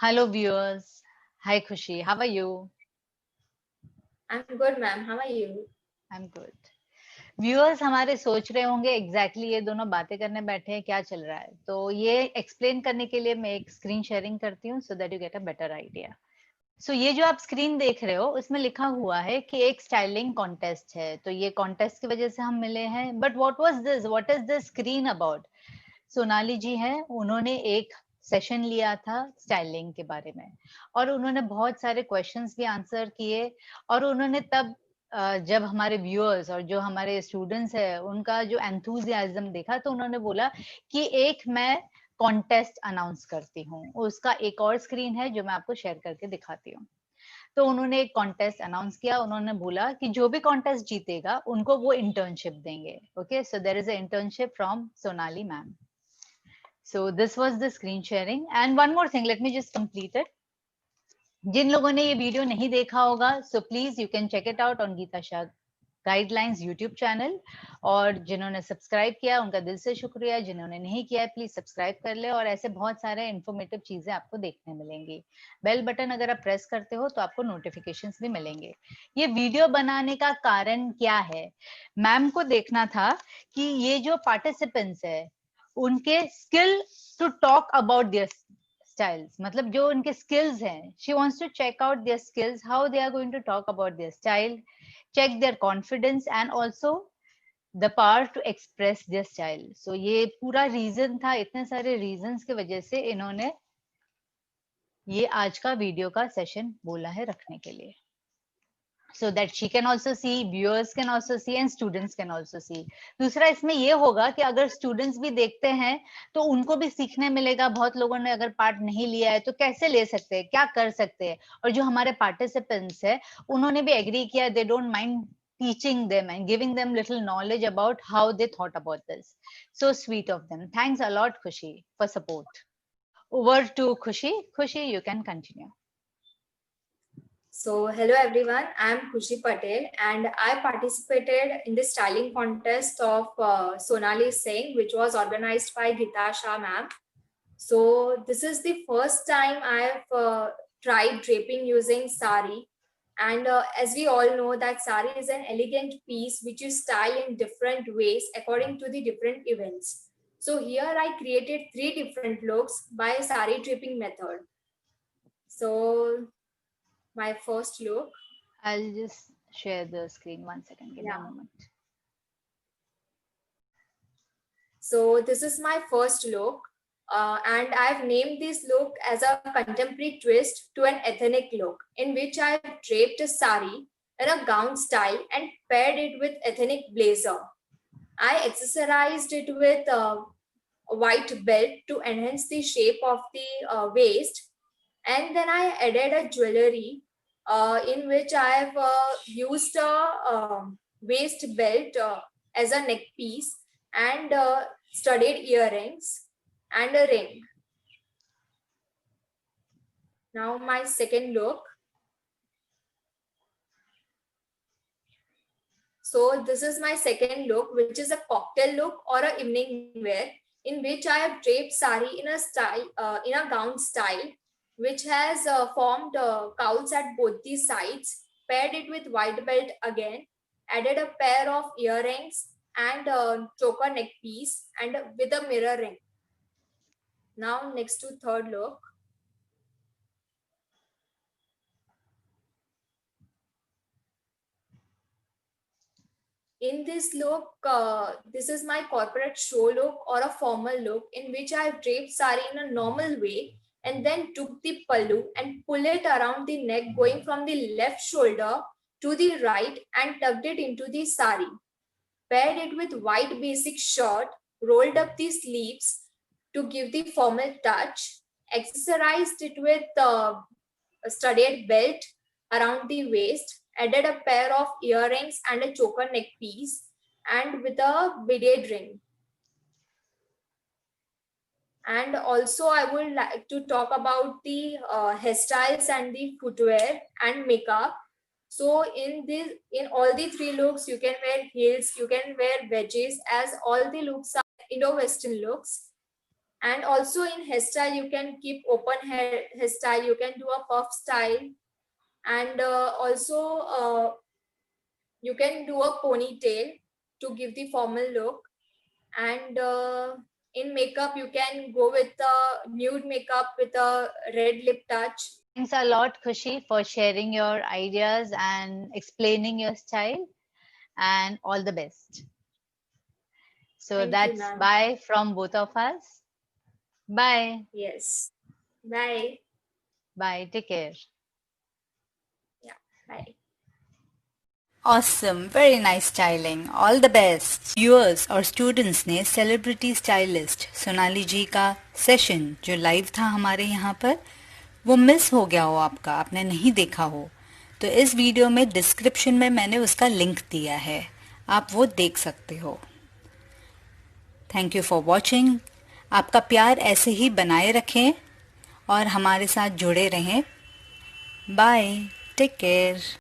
Hello, viewers. Hi, Khushi. How are you? I'm good, ma'am. How are you? I'm good. Viewers हमारे सोच रहे होंगे exactly ये दोनों बातें करने बैठे हैं, क्या चल रहा है। तो ये एक्सप्लेन करने के लिए मैं एक स्क्रीन शेयरिंग करती हूँ so that you get a better idea. So ये जो आप स्क्रीन देख रहे हो उसमें लिखा हुआ है कि एक स्टाइलिंग कॉन्टेस्ट है। तो ये कॉन्टेस्ट की वजह से हम मिले हैं। But what is this screen about? Sonali ji हैं, उन्होंने एक सेशन लिया था स्टाइलिंग के बारे में और उन्होंने बहुत सारे क्वेश्चंस भी आंसर किए। और उन्होंने तब जब हमारे व्यूअर्स और जो हमारे स्टूडेंट्स है उनका जो एंथुजियाज्म देखा तो उन्होंने बोला कि एक मैं कॉन्टेस्ट अनाउंस करती हूँ। उसका एक और स्क्रीन है जो मैं आपको शेयर करके दिखाती हूँ। तो उन्होंने एक कॉन्टेस्ट अनाउंस किया। उन्होंने बोला कि जो भी कॉन्टेस्ट जीतेगा उनको वो इंटर्नशिप देंगे। Okay, so there is a internship from Sonali ma'am. So this was the screen sharing. And one more thing, let me just complete it. जिन लोगों ने ये वीडियो नहीं देखा होगा so please you can check it out on Geeta Shah guidelines YouTube channel. और जिन्होंने subscribe किया उनका दिल से शुक्रिया, जिन्होंने नहीं किया प्लीज सब्सक्राइब कर ले। और ऐसे बहुत सारे इन्फॉर्मेटिव चीजें आपको देखने मिलेंगी। बेल बटन अगर आप प्रेस करते हो तो आपको नोटिफिकेशंस भी मिलेंगे। ये वीडियो बनाने का कारण क्या है? मैम को देखना था कि ये जो पार्टिसिपेंट्स है उनके skill to talk about their styles, मतलब जो उनके स्किल्स हैं, she wants to check out their skills, how they are going to talk about their style, check their confidence and also the power to express their style. So ये पूरा reason था। इतने सारे reasons की वजह से इन्होंने ये आज का वीडियो का सेशन बोला है रखने के लिए, so that she can also see, viewers can also see and students can also see. दूसरा इसमें ये होगा कि अगर स्टूडेंट्स भी देखते हैं तो उनको भी सीखने मिलेगा। बहुत लोगों ने अगर पार्ट नहीं लिया है तो कैसे ले सकते हैं, क्या कर सकते हैं। और जो हमारे पार्टिसिपेंट्स है उन्होंने भी एग्री किया, they don't mind teaching them and giving them little knowledge about how they thought about this. So sweet of them. Thanks a lot, Khushi, for support. Over to Khushi. Khushi, you can continue. So, hello everyone. I'm Khushi Patel, and I participated in the styling contest of Sonali Singh, which was organized by Gita Shah ma'am. So, this is the first time I've tried draping using sari. And as we all know, that sari is an elegant piece which you style in different ways according to the different events. So here I created 3 different looks by sari draping method. So my first look. I'll just share the screen. 1 second. Give me a moment. So this is my first look. And I've named this look as a contemporary twist to an ethnic look, in which I've draped a sari in a gown style and paired it with ethnic blazer. I accessorized it with a white belt to enhance the shape of the waist, and then I added a jewelry in which I have used a waist belt as a neck piece and studded earrings and a ring. Now my second look. So this is my second look, which is a cocktail look or a evening wear, in which I have draped sari in a style, in a gown style, which has formed cowls at both the sides, paired it with white belt again, added a pair of earrings and a choker neck piece and with a mirror ring. Now next to third look. In this look, this is my corporate show look or a formal look in which I have draped sari in a normal way and then took the pallu and pull it around the neck going from the left shoulder to the right and tucked it into the sari. Paired it with white basic shirt, rolled up the sleeves to give the formal touch, accessorized it with a studded belt around the waist, added a pair of earrings and a choker neck piece, and with a beaded ring. And also I would like to talk about the hairstyles and the footwear and makeup. So in all the 3 looks, you can wear heels, you can wear wedges, as all the looks are Indo-Western looks. And also in hairstyle, you can keep open hairstyle. You can do a puff style, and also you can do a ponytail to give the formal look. And in makeup, you can go with a nude makeup with a red lip touch. Thanks a lot, Khushi, for sharing your ideas and explaining your style, and all the best. So Thank you, that's ma'am. bye from both of us. Bye. Yes. Bye. Bye. Take care. Yeah. Bye. Awesome, very nice styling, all the best. Viewers और students ने celebrity stylist Sonali जी का session जो live था हमारे यहाँ पर, वो miss हो गया हो आपका, आपने नहीं देखा हो, तो इस वीडियो में डिस्क्रिप्शन में मैंने उसका लिंक दिया है, आप वो देख सकते हो। Thank you for watching. आपका प्यार ऐसे ही बनाए रखें और हमारे साथ जुड़े रहें। Bye, take care.